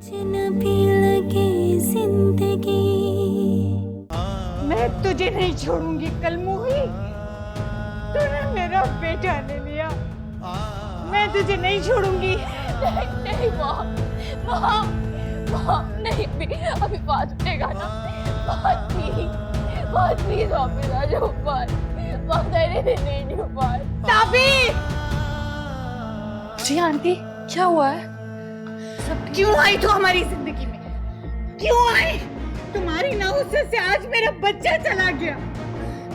भी लगे जिंदगी। मैं तुझे नहीं छोड़ूंगी कलमुही। तूने मेरा बेटा ले लिया, मैं तुझे नहीं छोड़ूंगी। नहीं माँ, माँ, माँ नहीं, अभी बात उठेगा ना। बात प्लीज वापस आ जाओ। बात नहीं हो पाए। ताबीर, जी आंटी, क्या हुआ है? क्यों आई तू हमारी जिंदगी में? क्यों आई? तुम्हारी नाउसे से आज मेरा बच्चा चला गया।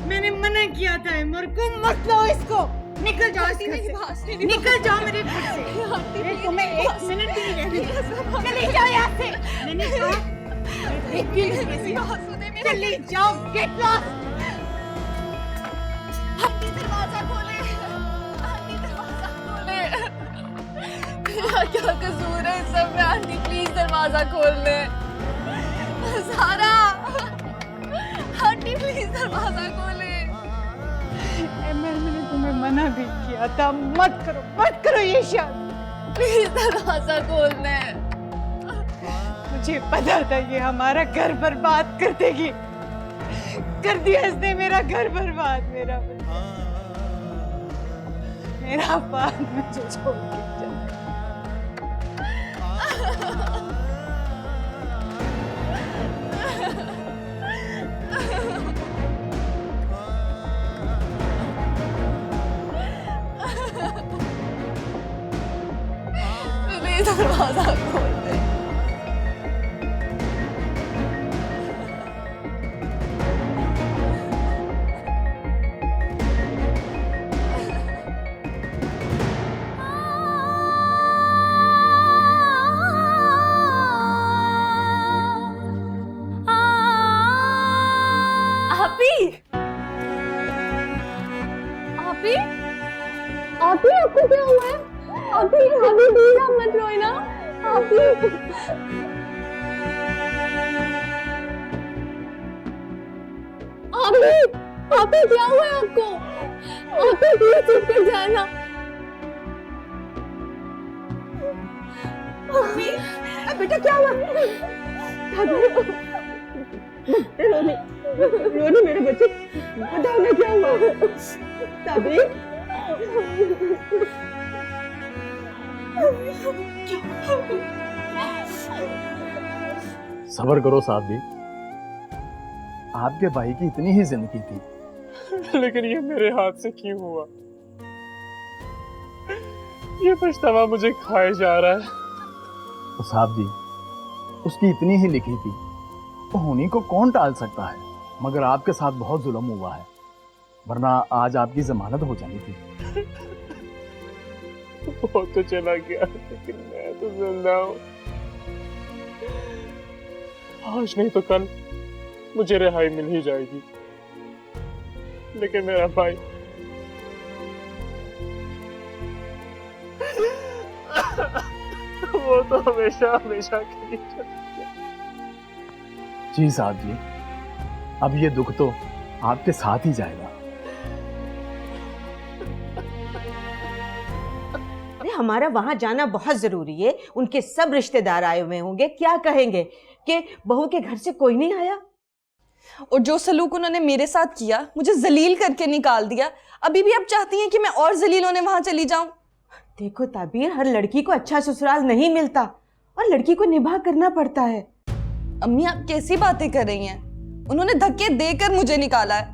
मैंने मना किया था इमर को, मत लो इसको। निकल जाओ इस घर से, निकल जाओ मेरे घर से। मैं तुम्हें एक मिनट भी नहीं रहने। चले जाओ यहाँ से। मैंने कहा चले जाओ, गेट लॉस्ट। आंटी दरवाजा खोले, आंटी दरवाजा खोले। मेरा क्या कसूर है इस सब में? आंटी प्लीज दरवाजा खोल ले। सारा, आंटी प्लीज दरवाजा खोले। मैंने तुम्हें मना भी किया था, मत करो ये शादी। प्लीज दरवाजा खोल ले। मुझे पता था ये हमारा घर बर्बाद कर देगी। कर दिया इसने मेरा घर बर्बाद। मेरा बात मुझे छोड़ के चला। प्लीज दरवाजा खोल दे। आपी आपको क्या हुआ है? आपी प्लीज आप मत रोए ना। आपी क्या हुआ है आपको? आपी प्लीज चुप कर जाना। बेटा क्या हुआ? रोने मेरे बच्चे, बताओ ना क्या हुआ? ताबीर, सब्र करो साहब जी, आपके भाई की इतनी ही जिंदगी थी। लेकिन ये मेरे हाथ से क्यों हुआ? ये पछतावा मुझे खाए जा रहा है। तो साहब जी, उसकी इतनी ही लिखी थी, तो होनी को कौन टाल सकता है? मगर आपके साथ बहुत जुल्म हुआ है, वरना आज आपकी जमानत हो जानी थी। वो तो चला गया, लेकिन मैं तो जिंदा हूँ। आज नहीं तो कल मुझे रिहाई मिल ही जाएगी। लेकिन मेरा भाई वो तो हमेशा हमेशा के लिए चला गया। जी साहब जी, अब ये दुख तो आपके साथ ही जाएगा। हमारा वहां जाना बहुत जरूरी है। उनके सब रिश्तेदार आए हुए होंगे, क्या कहेंगे कि बहू के घर से कोई नहीं आया। और जो सलूक उन्होंने मेरे साथ किया, मुझे जलील करके निकाल दिया, अभी भी आप चाहती हैं कि मैं और जलील होने वहां चली जाऊं? देखो ताबीर, हर लड़की को अच्छा ससुराल नहीं मिलता और लड़की को निभा करना पड़ता है। अम्मी आप कैसी बातें कर रही हैं? उन्होंने धक्के देकर मुझे निकाला है।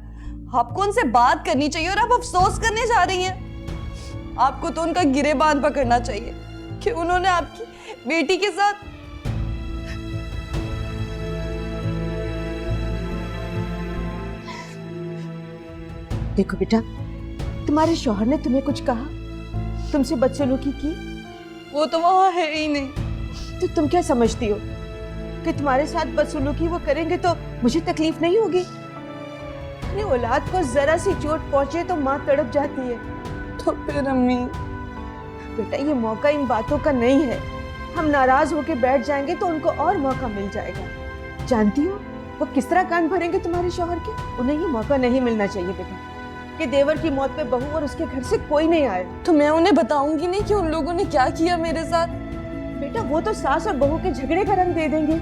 आपको उनसे बात करनी चाहिए और आप अफसोस करने जा रही हैं। आपको तो उनका गिरेबान पकड़ना चाहिए कि उन्होंने आपकी बेटी के साथ। देखो बेटा, तुम्हारे शौहर ने तुम्हें कुछ कहा? तुमसे बदसलूकी की? वो तो वहां है ही नहीं। तो तुम क्या समझती हो कि तुम्हारे साथ बदसलूकी वो करेंगे तो मुझे तकलीफ नहीं होगी? अपनी औलाद को जरा सी चोट पहुंचे तो माँ तड़प जाती है। तो फिर अम्मी, बेटा ये मौका इन बातों का नहीं है। हम नाराज होके बैठ जाएंगे तो उनको और मौका मिल जाएगा। जानती हो वो किस तरह कान भरेंगे तुम्हारे शौहर के? उन्हें ये मौका नहीं मिलना चाहिए बेटा कि देवर की मौत पे बहू और उसके घर से कोई नहीं आए। तो मैं उन्हें बताऊंगी नहीं कि उन लोगों ने क्या किया मेरे साथ? बेटा वो तो सास और बहू के झगड़े का रंग दे देंगे,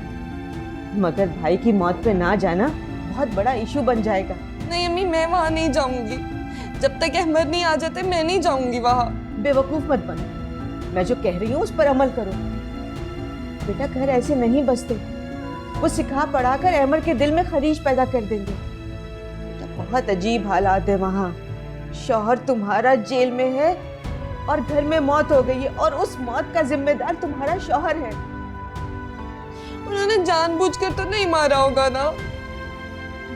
मगर भाई की मौत पे ना जाना बहुत बड़ा इशू बन जाएगा। नहीं अम्मी, मैं वहाँ नहीं जाऊंगी। जब तक अहमद नहीं आ जाते मैं नहीं जाऊंगी वहाँ। बेवकूफ मत बनो, मैं जो कह रही हूँ उस पर अमल करो। बेटा घर ऐसे नहीं बसते, वो सिखा पढ़ा कर अहमर के दिल में खरीश पैदा कर देंगे। बेटा बहुत अजीब हालात है वहाँ। शौहर तुम्हारा जेल में है और घर में मौत हो गई है, और उस मौत का जिम्मेदार तुम्हारा शौहर है। उन्होंने जानबूझकर तो नहीं मारा होगा ना?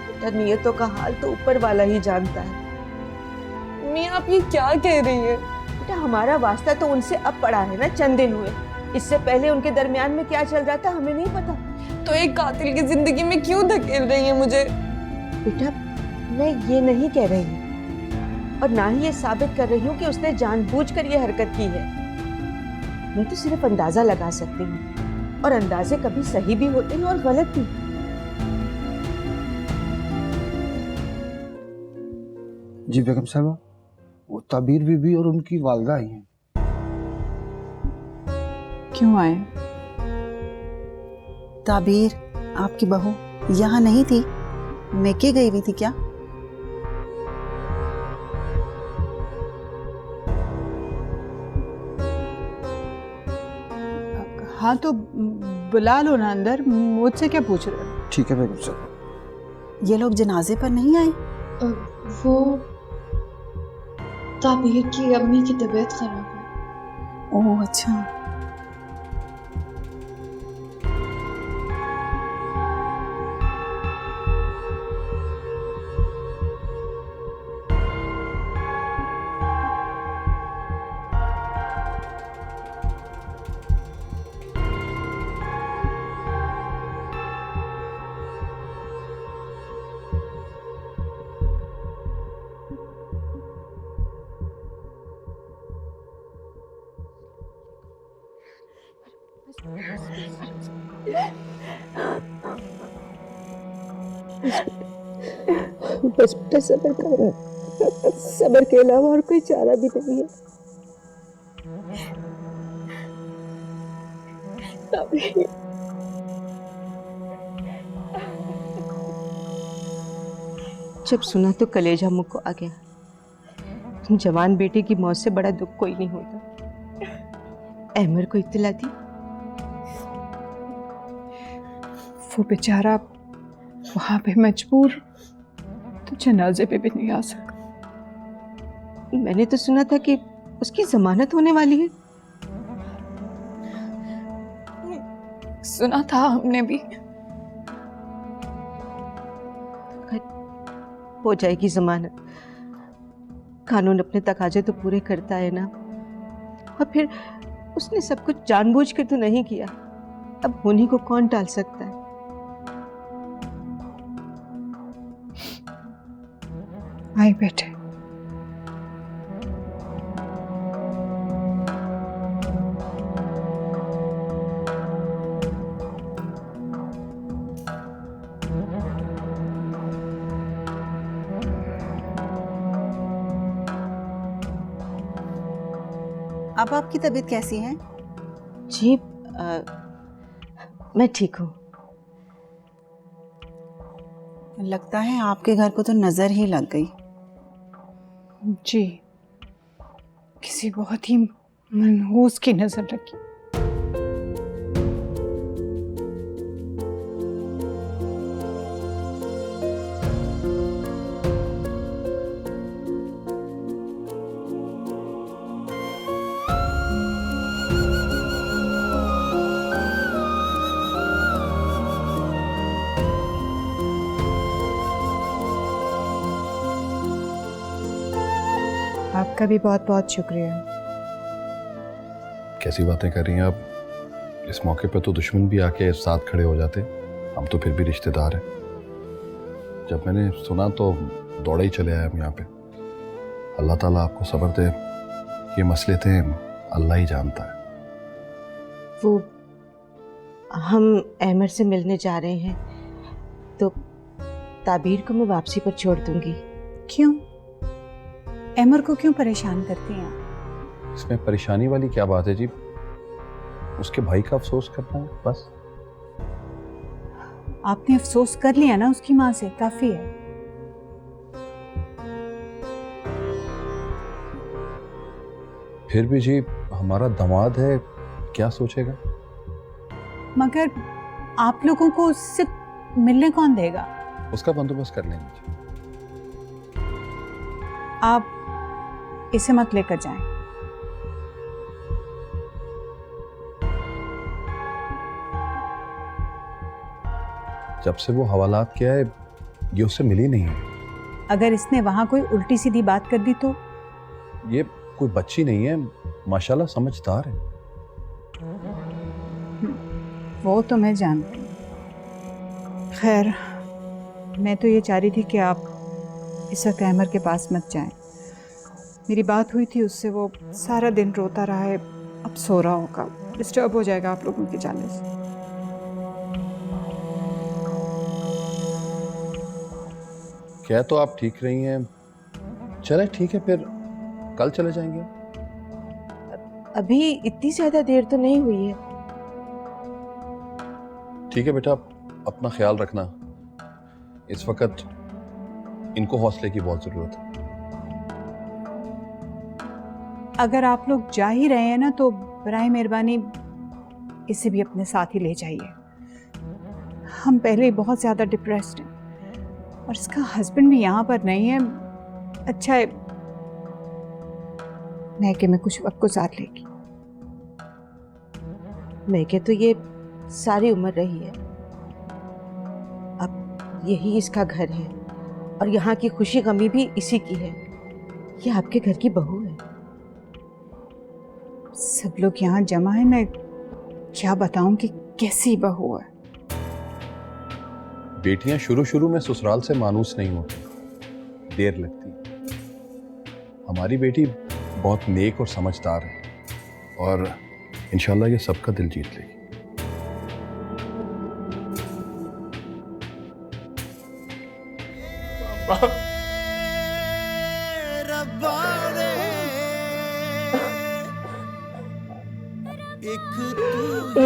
बेटा नियतों का हाल तो ऊपर वाला ही जानता है। अम्मी आप ये क्या कह रही है? बेटा हमारा वास्ता तो उनसे अब पड़ा है ना, चंद दिन हुए। इससे पहले उनके दरमियान में क्या चल रहा था हमें नहीं पता। तो एक कातिल की जिंदगी में क्यों धकेल रही है मुझे? बेटा मैं ये नहीं कह रही हूँ और ना ही ये साबित कर रही हूँ कि उसने जानबूझकर ये हरकत की है। मैं तो सिर्फ अंदाजा लगा सकती हूँ, और अंदाजे कभी सही भी होते हैं और गलत भी। जी बेगम साहबा, वो ताबीर बीबी और उनकी वालदा आई हैं। क्यों आए? ताबीर आपकी बहू यहाँ नहीं थी? मैके गई हुई थी क्या? हाँ तो बुला लो ना अंदर, मुझसे क्या पूछ रहे हो? ठीक है बेगम साहबा। ये लोग जनाजे पर नहीं आए? वो ताबीर की अम्मी की तबीयत खराब है। ओह अच्छा। बस बेटा सब्र करो, सब्र के अलावा और कोई चारा भी नहीं है। जब सुना तो कलेजा मुँह को आ गया। जवान बेटे की मौत से बड़ा दुख कोई नहीं होता। अहमर को इत्तला दी, वो बेचारा वहां पे मजबूर, तो जनाजे पे भी नहीं आ सका। मैंने तो सुना था कि उसकी जमानत होने वाली है। सुना था हमने भी। हो जाएगी जमानत, कानून अपने तकाजे तो पूरे करता है ना। और फिर उसने सब कुछ जानबूझकर तो नहीं किया, अब होने को कौन टाल सकता है। आई बेटे। अब आपकी तबीयत कैसी है? जी मैं ठीक हूँ। लगता है आपके घर को तो नजर ही लग गई। जी, किसी बहुत ही मनहूस की नजर लगी। आपका भी बहुत बहुत शुक्रिया। कैसी बातें कर रही हैं आप? इस मौके पर तो दुश्मन भी आके साथ खड़े हो जाते, हम तो फिर भी रिश्तेदार हैं। जब मैंने सुना तो दौड़े ही चले आए हम यहाँ पे। अल्लाह ताला आपको सब्र दे, ये मसले थे अल्लाह ही जानता है। वो हम अहमर से मिलने जा रहे हैं, तो ताबीर को मैं वापसी पर छोड़ दूंगी। क्यों? अहमर को क्यों परेशान करती हैं आप? इसमें परेशानी वाली क्या बात है जी? उसके भाई का अफसोस करना है बस। आपने अफसोस कर लिया ना उसकी माँ से, काफी है। फिर भी जी हमारा दामाद है, क्या सोचेगा? मगर आप लोगों को उससे मिलने कौन देगा? उसका बंदोबस्त कर लेंगे जी। आप इसे मत लेकर जाएं। जब से वो हवालात किया है ये उससे मिली नहीं है। अगर इसने वहां कोई उल्टी सीधी बात कर दी तो? ये कोई बच्ची नहीं है, माशाल्लाह समझदार है। वो तो मैं जानती हूँ। खैर, मैं तो ये चाह रही थी कि आप इस वक्त अहमर के पास मत जाएं। मेरी बात हुई थी उससे, वो सारा दिन रोता रहा है, अब सो रहा होगा, डिस्टर्ब हो जाएगा आप लोगों के जाने से। क्या तो आप ठीक रही हैं, चले ठीक है फिर कल चले जाएंगे। अभी इतनी ज्यादा देर तो नहीं हुई है। ठीक है बेटा, अपना ख्याल रखना, इस वक्त इनको हौसले की बहुत जरूरत है। अगर आप लोग जा ही रहे हैं ना तो बराए मेहरबानी इसे भी अपने साथ ही ले जाइए। हम पहले ही बहुत ज़्यादा डिप्रेस्ड हैं और इसका हस्बैंड भी यहाँ पर नहीं है। अच्छा है मैके में कुछ वक्त गुजार लेगी। मैके तो ये सारी उम्र रही है, अब यही इसका घर है और यहाँ की खुशी गमी भी इसी की है। ये आपके घर की बहू है। सब लोग यहाँ जमा है, मैं क्या बताऊं कि कैसी बहू है। बेटियां शुरू शुरू में ससुराल से मानूस नहीं होती, देर लगती। हमारी बेटी बहुत नेक और समझदार है और इंशाल्लाह ये सबका दिल जीत लेगी।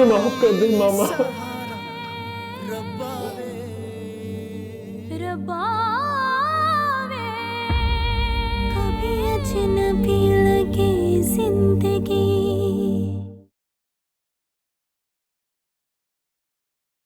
माफ कर दे मामा। कभी अजनबी लगे जिंदगी